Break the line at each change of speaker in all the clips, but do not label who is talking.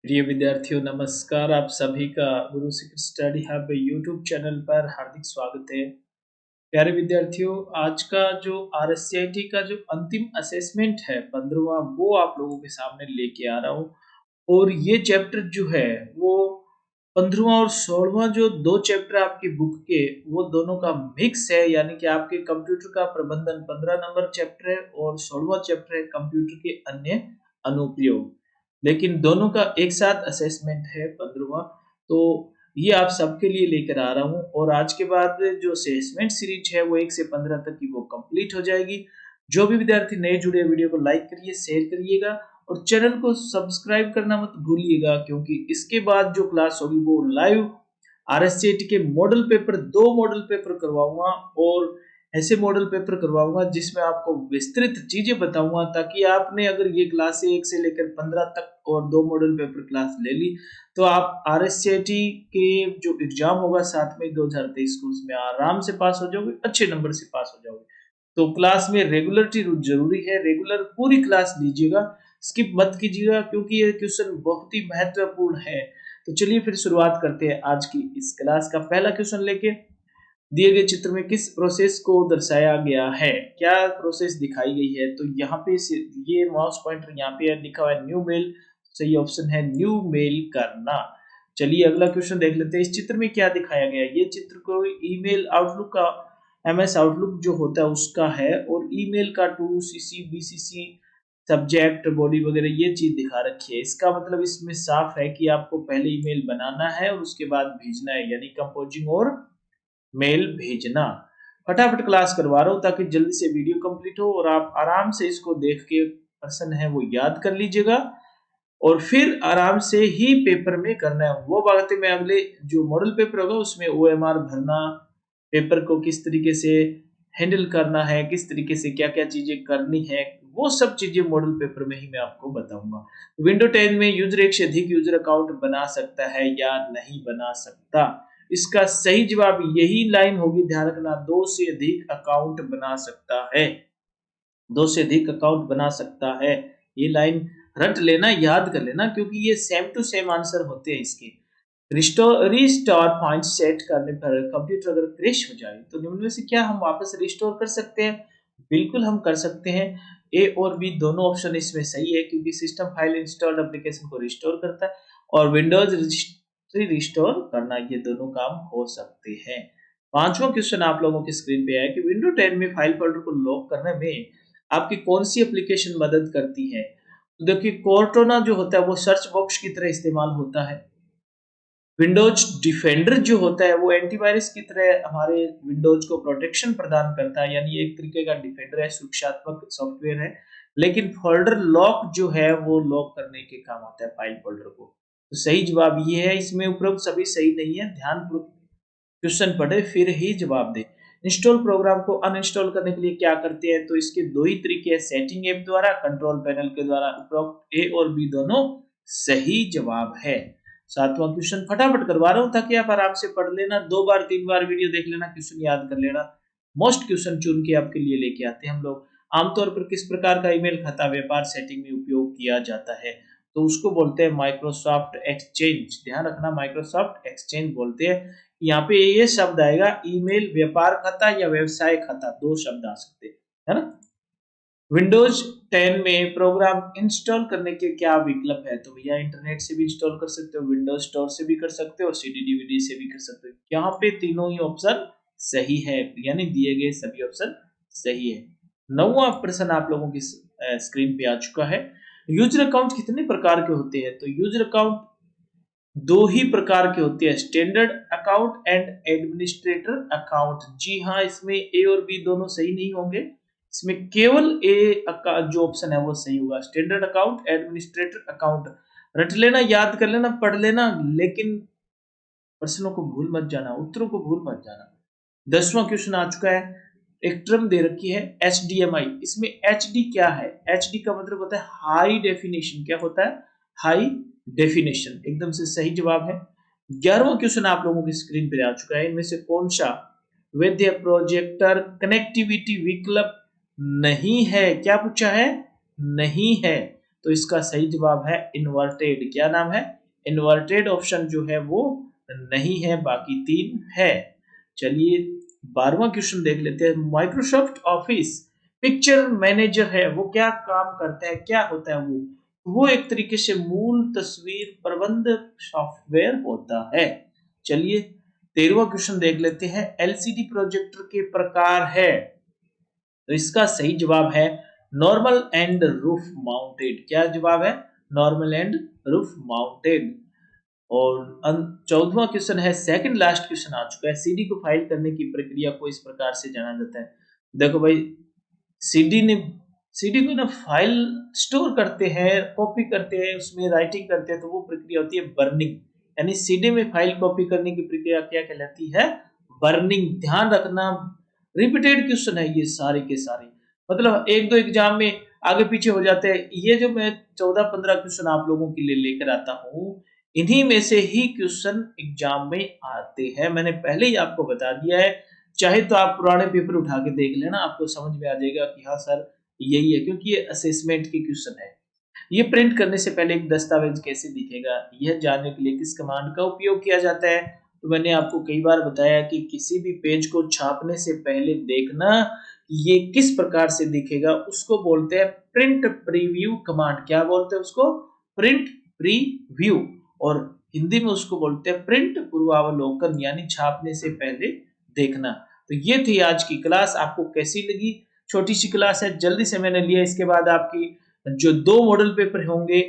प्रिय विद्यार्थियों नमस्कार। आप सभी का गुरु secret study hub YouTube channel पर हार्दिक स्वागत है। प्यारे विद्यार्थियों, आज का जो आरएससीआईटी का जो अंतिम असेसमेंट है 15वां, वो आप लोगों के सामने लेके आ रहा हूँ। और ये चैप्टर जो है वो 15वां और 16वां, जो दो चैप्टर आपकी बुक के, वो दोनों का मिक्स है। यानी कि आपके कंप्यूटर का प्रबंधन 15 नंबर चैप्टर है और 16वां चैप्टर है कंप्यूटर के अन्य अनुप्रयोग। लेकिन दोनों का एक साथ असेसमेंट है 15वां। तो ये आप सबके लिए लेकर आ रहा हूँ। और आज के बाद जो असेसमेंट सीरीज है वो 1 से 15 तक की वो कंप्लीट हो जाएगी। जो भी विद्यार्थी नए जुड़े, वीडियो को लाइक करिए, शेयर करिएगा और चैनल को सब्सक्राइब करना मत भूलिएगा, क्योंकि इसके बाद जो क्लास होगी वो लाइव आरएससीआईटी के मॉडल पेपर, 2 मॉडल पेपर करवाऊंगा और ऐसे मॉडल पेपर करवाऊंगा जिसमें आपको विस्तृत चीजें बताऊंगा, ताकि आपने अगर ये क्लास 1 से लेकर 15 तक और 2 मॉडल पेपर क्लास ले ली तो आप आरएससीआईटी के जो एग्जाम होगा 7 मई 2023 को, उसमें आराम से पास हो जाओगे, अच्छे नंबर से पास हो जाओगे। तो क्लास में रेगुलरिटी जरूरी है, रेगुलर पूरी क्लास लीजिएगा, स्किप मत कीजिएगा, क्योंकि ये क्वेश्चन बहुत ही महत्वपूर्ण है। तो चलिए फिर शुरुआत करते हैं आज की इस क्लास का। पहला क्वेश्चन लेके, दिए गए चित्र में किस प्रोसेस को दर्शाया गया है? क्या प्रोसेस दिखाई गई है? तो यहाँ पे ये माउस पॉइंटर यहाँ पे लिखा हुआ है न्यू मेल। सही ऑप्शन है न्यू मेल करना। चलिए अगला क्वेश्चन देख लेते हैं। इस चित्र में क्या दिखाया गया है? ये चित्र को ईमेल आउटलुक का, एमएस आउटलुक जो होता है उसका है, और ईमेल का to CC BCC subject body वगैरह ये चीज दिखा रखी है। इसका मतलब इसमें साफ है कि आपको पहले ईमेल बनाना है और उसके बाद भेजना है, यानी कंपोजिंग और मेल भेजना। फटाफट क्लास करवा रहा हूँ ताकि जल्दी से वीडियो कंप्लीट हो और आप आराम से इसको देख के प्रश्न है वो याद कर लीजिएगा और फिर आराम से ही पेपर में करना है। वो बातें मैं अगले जो मॉडल पेपर होगा उसमें ओएमआर भरना, पेपर को किस तरीके से हैंडल करना है, किस तरीके से क्या क्या चीजें करनी है, वो सब चीजें मॉडल पेपर में ही मैं आपको बताऊंगा। विंडो 10 में यूजर एक से अधिक यूजर अकाउंट बना सकता है या नहीं बना सकता? इसका सही जवाब यही लाइन होगी, ध्यान रखना, 2 से अधिक अकाउंट बना सकता है। 2 से अधिक अकाउंट बना सकता है, ये लाइन रट लेना, याद कर लेना, क्योंकि ये सेम टू सेम आंसर होते हैं इसके। रिस्टोर पॉइंट सेट करने पर कंप्यूटर अगर क्रैश हो जाए तो निम्न में से क्या हम वापस रिस्टोर कर सकते हैं? बिल्कुल हम कर सकते हैं। ए और बी दोनों ऑप्शन इसमें सही है, क्योंकि सिस्टम फाइल इंस्टॉल्ड एप्लीकेशन को रिस्टोर करता है और विंडोज रजिस्ट्री रिस्टोर करना, ये दोनों काम हो सकते हैं। पांचवा क्वेश्चन आप लोगों की स्क्रीन पे है कि विंडो 10 में फाइल फोल्डर को लॉक करने में आपकी कौन सी एप्लीकेशन मदद करती है? तो देखिए, कोर्टोना जो होता है वो सर्च बॉक्स की तरह इस्तेमाल होता है। विंडोज डिफेंडर जो होता है वो एंटीवायरस की तरह हमारे विंडोज को प्रोटेक्शन प्रदान करता है, यानी एक तरीके का डिफेंडर है, सुरक्षात्मक सॉफ्टवेयर है। लेकिन फोल्डर लॉक जो है वो लॉक करने के काम आता है फाइल फोल्डर को। तो सही जवाब ये है। इसमें उपरोक्त सभी सही नहीं है, ध्यानपूर्वक क्वेश्चन पढ़े फिर ही जवाब दे। इंस्टॉल प्रोग्राम को अनइंस्टॉल करने के लिए क्या करते हैं? तो इसके दो ही तरीके हैं, सेटिंग ऐप द्वारा, कंट्रोल पैनल के द्वारा। उपरोक्त ए और बी दोनों सही जवाब है। सातवां क्वेश्चन फटाफट करवा रहा हूं ताकि आप आराम से पढ़ लेना, 2 बार 3 बार वीडियो देख लेना, क्वेश्चन याद कर लेना। मोस्ट क्वेश्चन चुन के आपके लिए लेके आते हैं हम लोग। आमतौर पर किस प्रकार का ईमेल खाता व्यापार सेटिंग में उपयोग किया जाता है? तो उसको बोलते हैं माइक्रोसॉफ्ट एक्सचेंज। ध्यान रखना, माइक्रोसॉफ्ट एक्सचेंज बोलते हैं। यहाँ पे ये शब्द आएगा ईमेल व्यापार खाता या व्यवसाय खाता, 2 शब्द आ सकते हैं, है ना। विंडोज 10 में प्रोग्राम इंस्टॉल करने के क्या विकल्प है? तो भैया इंटरनेट से भी इंस्टॉल कर सकते हो, विंडोज स्टोर से भी कर सकते हो, सीडी डीवीडी से भी कर सकते हो। यहाँ पे तीनों ही ऑप्शन सही है, यानी दिए गए सभी ऑप्शन सही है। 9वां प्रश्न आप लोगों की स्क्रीन पे आ चुका है। यूजर अकाउंट कितने प्रकार के होते हैं? तो यूजर अकाउंट 2 ही प्रकार के होते हैं, standard account and administrator account. जी हाँ, इसमें ए और बी दोनों सही नहीं होंगे, इसमें केवल ए जो ऑप्शन है वो सही होगा, स्टैंडर्ड अकाउंट एडमिनिस्ट्रेटर अकाउंट। रट लेना, याद कर लेना, पढ़ लेना, लेकिन प्रश्नों को भूल मत जाना, उत्तरों को भूल मत जाना। 10वां क्वेश्चन आ चुका है। एक टर्म दे रखी है HDMI। इसमें HD क्या है? HD का मतलब होता है हाई डेफिनेशन। क्या होता है? High definition. एकदम से सही जवाब है। 11वां क्वेश्चन आप लोगों की स्क्रीन पर आ चुका है। इनमें से कौन सा वैध प्रोजेक्टर कनेक्टिविटी विकल्प नहीं है? क्या पूछा है? नहीं है। तो इसका सही जवाब है इन्वर्टेड। क्या नाम है? इन्वर्टेड ऑप्शन जो है वो नहीं है, बाकी 3 है। चलिए 12वां क्वेश्चन देख लेते हैं। माइक्रोसॉफ्ट ऑफिस पिक्चर मैनेजर है, वो क्या काम करता है, क्या होता है वो एक तरीके से मूल तस्वीर प्रबंध सॉफ्टवेयर होता है। चलिए 13वां क्वेश्चन देख लेते हैं। एलसीडी प्रोजेक्टर के प्रकार है, तो इसका सही जवाब है नॉर्मल एंड रूफ माउंटेड। क्या जवाब है? Normal and roof mounted. और 14वां क्वेश्चन है, सेकंड लास्ट क्वेश्चन आ चुका है। सीडी को फाइल करने की प्रक्रिया को इस प्रकार से जाना जाता है। देखो भाई, सीडी ने सीडी को ना फाइल स्टोर करते हैं, कॉपी करते हैं, उसमें राइटिंग करते हैं, तो वो प्रक्रिया होती है बर्निंग। यानी सीडी में फाइल कॉपी करने की प्रक्रिया क्या कहलाती है? बर्निंग। ध्यान रखना, रिपीटेड क्वेश्चन है ये सारे के सारे, मतलब एक दो एग्जाम में आगे पीछे हो जाते हैं। ये जो मैं 14-15 क्वेश्चन आप लोगों के लिए लेकर आता हूँ, इन्हीं में से ही क्वेश्चन एग्जाम में आते हैं। मैंने पहले ही आपको बता दिया है, चाहे तो आप पुराने पेपर उठा के देख लेना, आपको समझ में आ जाएगा कि हाँ सर यही है, क्योंकि ये असेसमेंट की क्वेश्चन है। ये प्रिंट करने से पहले एक दस्तावेज कैसे दिखेगा, यह जानने के लिए किस कमांड का उपयोग किया जाता है? तो मैंने आपको कई बार बताया कि किसी भी पेज को छापने से पहले देखना ये किस प्रकार से दिखेगा, उसको बोलते हैं प्रिंट प्रीव्यू कमांड। क्या बोलते हैं उसको? Print preview. और हिंदी में उसको बोलते हैं प्रिंट पूर्वावलोकन, यानी छापने से पहले देखना। तो ये थी आज की क्लास, आपको कैसी लगी? छोटी सी क्लास है, जल्दी से मैंने लिया। इसके बाद आपकी जो 2 मॉडल पेपर होंगे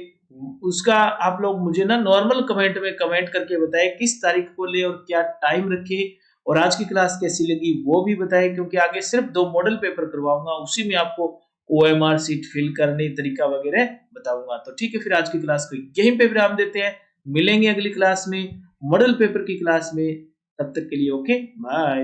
उसका आप लोग मुझे ना नॉर्मल कमेंट में कमेंट करके बताएं किस तारीख को ले और क्या टाइम रखे, और आज की क्लास कैसी लगी वो भी बताएं, क्योंकि आगे सिर्फ 2 मॉडल पेपर करवाऊंगा, उसी में आपको ओएमआर सीट फिल करने तरीका वगैरह बताऊंगा। तो ठीक है, फिर आज की क्लास को यहीं पे विराम देते हैं, मिलेंगे अगली क्लास में मॉडल पेपर की क्लास में। तब तक के लिए ओके बाय।